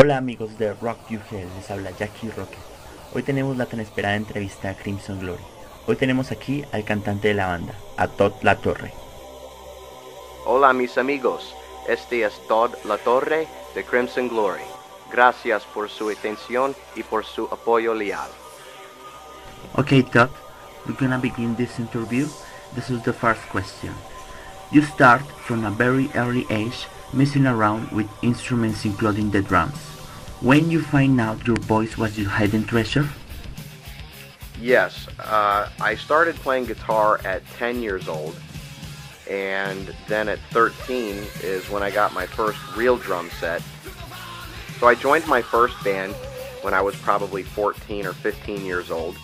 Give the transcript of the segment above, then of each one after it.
Hola amigos de Rock UG, les habla Jackie Rockett. Hoy tenemos la tan esperada entrevista a Crimson Glory. Hoy tenemos aquí al cantante de la banda, a Todd La Torre. Hola mis amigos, este es Todd La Torre de Crimson Glory. Gracias por su atención y por su apoyo leal. Okay Todd, we're gonna begin this interview. This is the first question. You start from a very early age messing around with instruments including the drums. When you find out your voice was your hidden treasure? Yes, I started playing guitar at 10 years old, and then at 13 is when I got my first real drum set. So I joined my first band when I was probably 14 or 15 years old,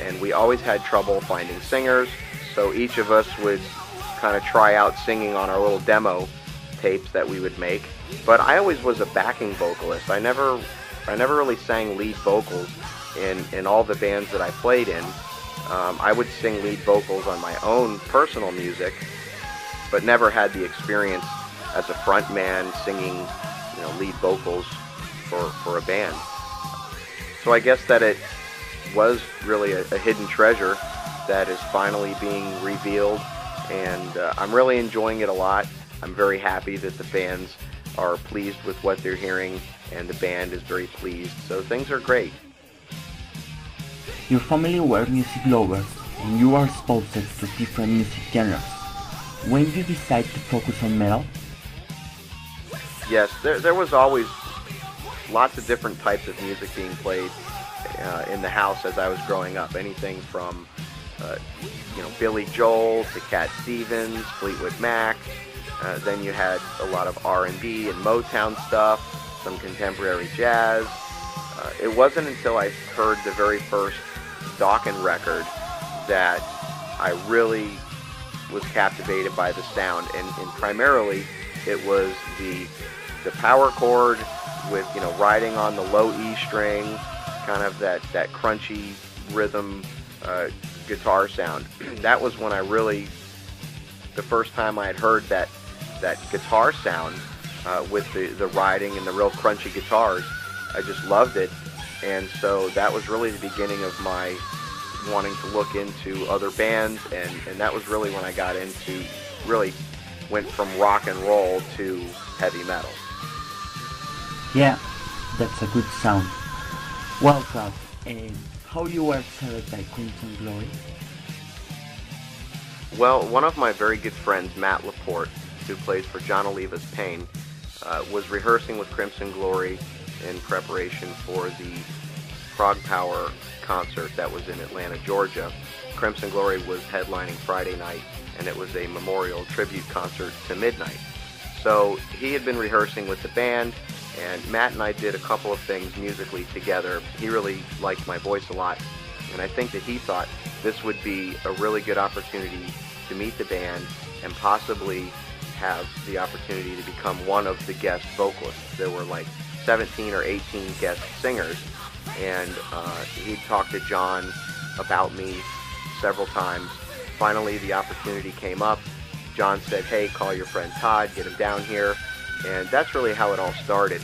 and we always had trouble finding singers, so each of us would kind of try out singing on our little demo tapes that we would make. But I always was a backing vocalist. I never really sang lead vocals in all the bands that I played in. I would sing lead vocals on my own personal music, but never had the experience as a front man singing, lead vocals for a band. So I guess that it was really a hidden treasure that is finally being revealed, and I'm really enjoying it a lot. I'm very happy that the fans are pleased with what they're hearing, and the band is very pleased, so things are great. Your family were music lovers and you are exposed to different music genres. When you decide to focus on metal? Yes, there was always lots of different types of music being played in the house as I was growing up. Anything from Billy Joel to Cat Stevens, Fleetwood Mac. Then you had a lot of R&B and Motown stuff, some contemporary jazz. It wasn't until I heard the very first Dokken record that I really was captivated by the sound, and primarily it was the power chord with riding on the low E string, kind of that crunchy rhythm guitar sound. That was when I really, the first time I had heard that guitar sound with the riding and the real crunchy guitars. I just loved it, and so that was really the beginning of my wanting to look into other bands, and that was really when I got into, really went from rock and roll to heavy metal. Yeah, that's a good sound. Well, Todd, how you were selected by Crimson Glory? Well, one of my very good friends, Matt Laporte, who plays for John Oliva's Pain, was rehearsing with Crimson Glory in preparation for the Prog Power concert that was in Atlanta, Georgia. Crimson Glory was headlining Friday night, and it was a memorial tribute concert to Midnight. So he had been rehearsing with the band, and Matt and I did a couple of things musically together. He really liked my voice a lot, and I think that he thought this would be a really good opportunity to meet the band and possibly have the opportunity to become one of the guest vocalists. There were like 17 or 18 guest singers, and he talked to John about me several times. Finally, the opportunity came up. John said, hey, call your friend Todd, get him down here, and that's really how it all started.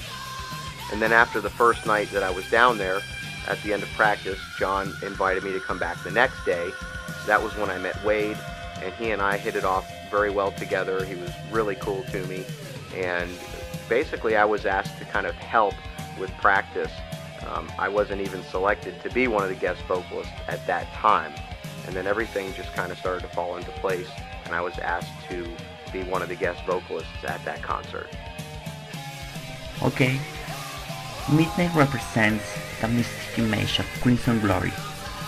And then after the first night that I was down there, at the end of practice, John invited me to come back the next day. That was when I met Wade, and he and I hit it off very well together. He was really cool to me, and basically I was asked to kind of help with practice. I wasn't even selected to be one of the guest vocalists at that time, and then everything just kind of started to fall into place, and I was asked to be one of the guest vocalists at that concert. Okay, Midnight represents the mystic image of Crimson Glory.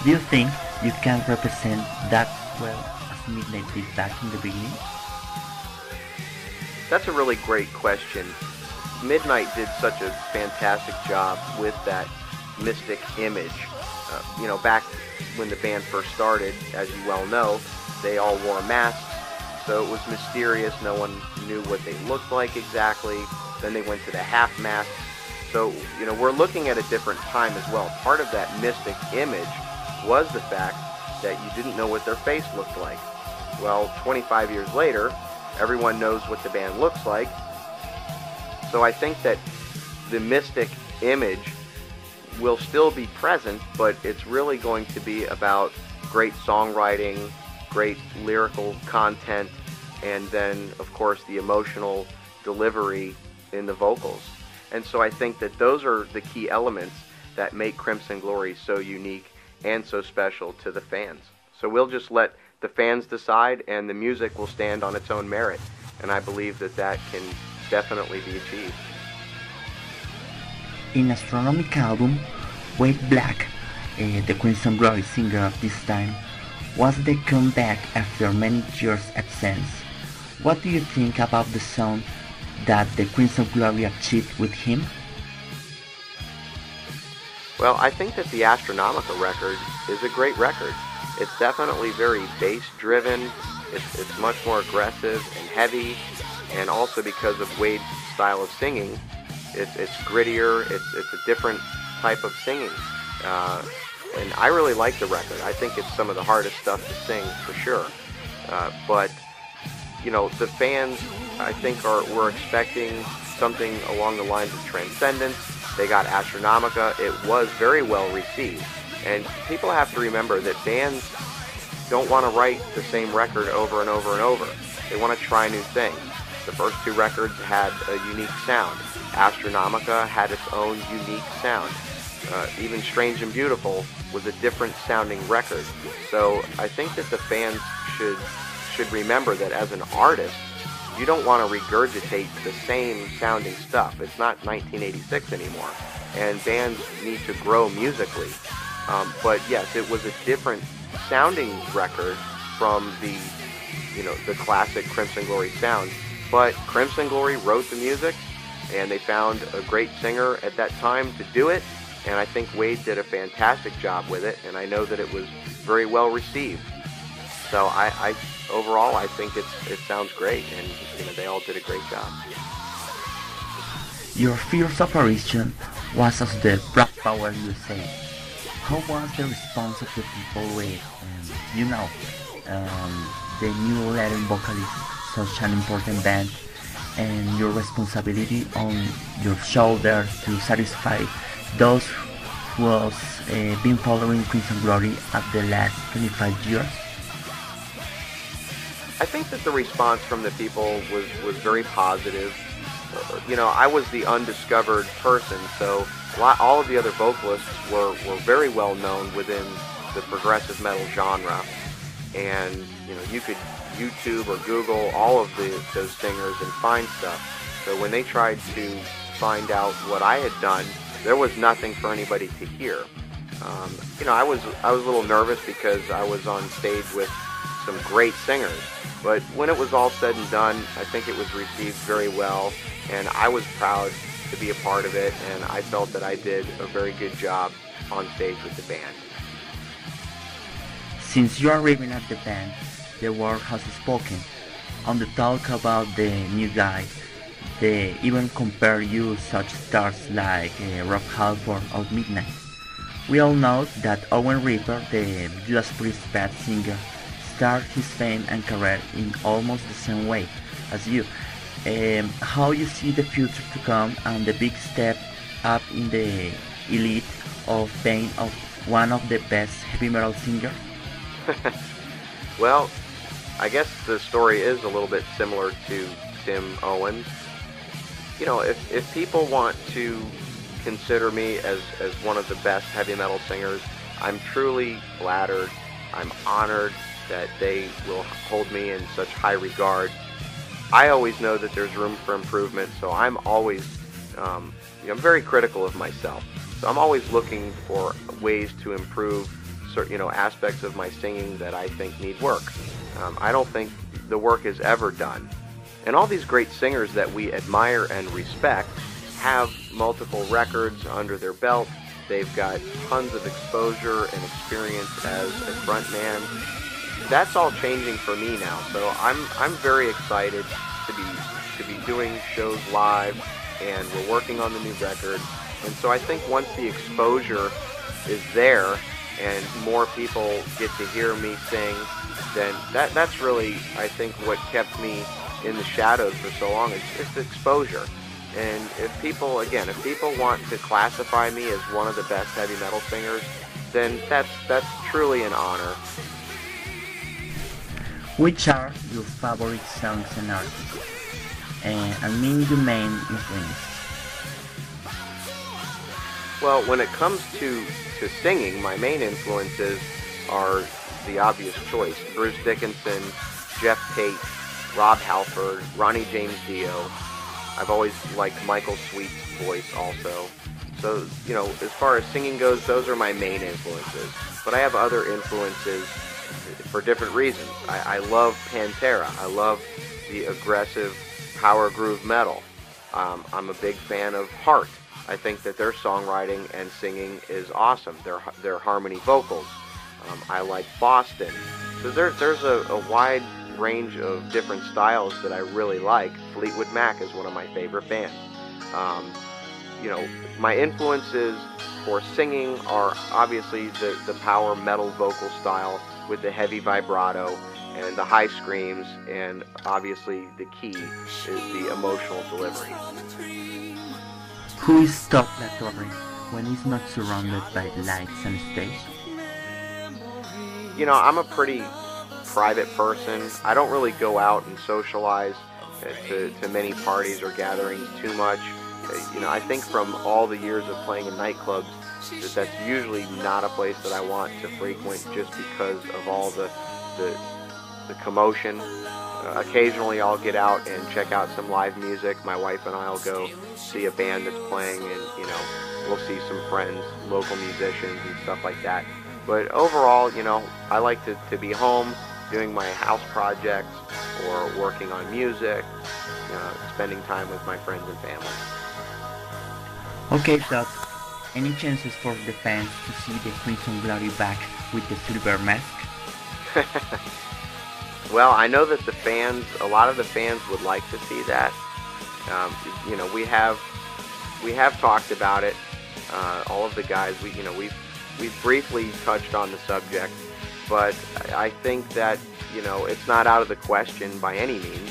Do you think you can represent that well as Midnight did back in the beginning? That's a really great question. Midnight did such a fantastic job with that mystic image. Back when the band first started, as you well know, they all wore masks, so it was mysterious. No one knew what they looked like exactly. Then they went to the half masks. So, we're looking at a different time as well. Part of that mystic image was the fact that you didn't know what their face looked like. Well, 25 years later, everyone knows what the band looks like. So I think that the mystic image will still be present, but it's really going to be about great songwriting, great lyrical content, and then, of course, the emotional delivery in the vocals. And so I think that those are the key elements that make Crimson Glory so unique and so special to the fans. So we'll just let the fans decide, and the music will stand on its own merit. And I believe that that can definitely be achieved. In Astronomic album, Wade Black, the Crimson Glory singer of this time, was the comeback after many years' absence. What do you think about the sound that the Crimson Glory achieved with him? Well, I think that the Astronomica record is a great record. It's definitely very bass-driven. It's much more aggressive and heavy, and also because of Wade's style of singing, it's grittier. It's a different type of singing, and I really like the record. I think it's some of the hardest stuff to sing for sure. But you know, the fans, I think, were expecting something along the lines of Transcendence. They got Astronomica. It was very well received. And people have to remember that bands don't want to write the same record over and over and over. They want to try new things. The first two records had a unique sound. Astronomica had its own unique sound. Even Strange and Beautiful was a different sounding record. So I think that the fans should remember that as an artist, you don't want to regurgitate the same sounding stuff. It's not 1986 anymore, and bands need to grow musically. But yes, it was a different sounding record from the classic Crimson Glory sound. But Crimson Glory wrote the music, and they found a great singer at that time to do it. And I think Wade did a fantastic job with it, and I know that it was very well received. So overall, I think it sounds great, and they all did a great job. Your first operation was as the Rock Power USA. How was the response of the people with, the new Latin vocalist, such an important band, and your responsibility on your shoulders to satisfy those who have been following Crimson Glory at the last 25 years? I think that the response from the people was very positive. I was the undiscovered person, so all of the other vocalists were very well known within the progressive metal genre. And you could YouTube or Google all of those singers and find stuff. So when they tried to find out what I had done, there was nothing for anybody to hear. I was a little nervous because I was on stage with some great singers. But when it was all said and done, I think it was received very well, and I was proud to be a part of it, and I felt that I did a very good job on stage with the band. Since you are arriving at the band, the world has spoken. On the talk about the new guy, they even compare you such stars like Rob Halford or Midnight. We all know that Owen Reaper, the Judas Priest bad singer, started his fame and career in almost the same way as you. How you see the future to come and the big step up in the elite of being of one of the best heavy metal singers? Well, I guess the story is a little bit similar to Tim Owens. If people want to consider me as one of the best heavy metal singers, I'm truly flattered. I'm honored that they will hold me in such high regard. I always know that there's room for improvement, so I'm always, I'm very critical of myself. So I'm always looking for ways to improve certain, aspects of my singing that I think need work. I don't think the work is ever done. And all these great singers that we admire and respect have multiple records under their belt. They've got tons of exposure and experience as a frontman. That's all changing for me now, so I'm very excited to be doing shows live, and we're working on the new record. And so I think once the exposure is there and more people get to hear me sing, then that's really, I think, what kept me in the shadows for so long. It's exposure. And if people want to classify me as one of the best heavy metal singers, then that's truly an honor. Which are your favorite songs and artists? And your main influence? Well, when it comes to singing, my main influences are the obvious choice: Bruce Dickinson, Jeff Tate, Rob Halford, Ronnie James Dio. I've always liked Michael Sweet's voice also. So, as far as singing goes, those are my main influences. But I have other influences for different reasons. I love Pantera. I love the aggressive power groove metal. I'm a big fan of Heart. I think that their songwriting and singing is awesome. Their harmony vocals. I like Boston. So there's a wide range of different styles that I really like. Fleetwood Mac is one of my favorite bands. My influences for singing are obviously the power metal vocal style with the heavy vibrato and the high screams, and obviously the key is the emotional delivery. Who is Todd La Torre when he's not surrounded by lights and stage? I'm a pretty private person. I don't really go out and socialize to many parties or gatherings too much. I think from all the years of playing in nightclubs, that's usually not a place that I want to frequent, just because of all the commotion. Occasionally I'll get out and check out some live music. My wife and I'll go see a band that's playing, and we'll see some friends, local musicians and stuff like that. But overall, I like to be home doing my house projects or working on music, spending time with my friends and family. Okay, Todd. Any chances for the fans to see the Crimson Glory back with the silver mask? Well, I know that a lot of the fans would like to see that. We have talked about it. All of the guys, we've briefly touched on the subject, but I think that it's not out of the question by any means.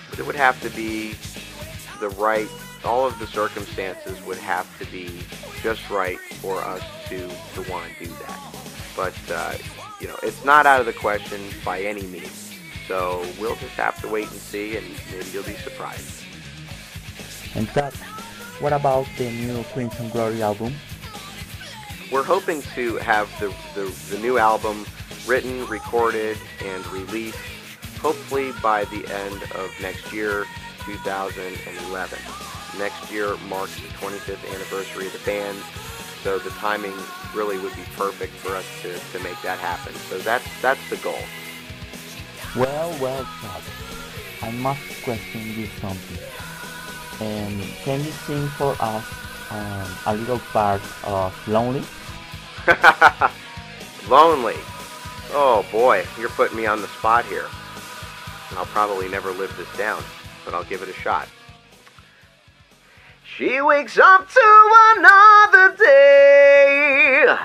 But it would have to be all of the circumstances would have to be just right for us to want to do that. But it's not out of the question by any means. So we'll just have to wait and see, and maybe you'll be surprised. And Todd, what about the new Crimson Glory album? We're hoping to have the new album written, recorded, and released hopefully by the end of next year, 2011. Next year marks the 25th anniversary of the band, so the timing really would be perfect for us to make that happen. So that's the goal. Well, Todd, I must question you something. Can you sing for us a little part of Lonely? Lonely. Oh boy, you're putting me on the spot here. I'll probably never live this down, but I'll give it a shot. She wakes up to another day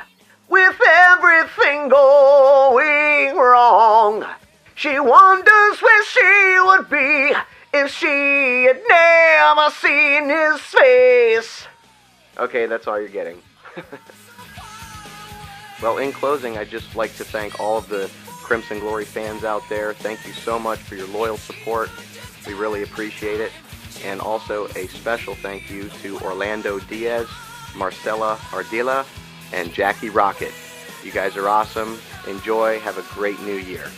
with everything going wrong. She wonders where she would be if she had never seen his face. Okay, that's all you're getting. Well, in closing, I'd just like to thank all of the Crimson Glory fans out there. Thank you so much for your loyal support. We really appreciate it. And also a special thank you to Orlando Diaz, Marcela Ardila, and Jackie Rockett. You guys are awesome. Enjoy. Have a great new year.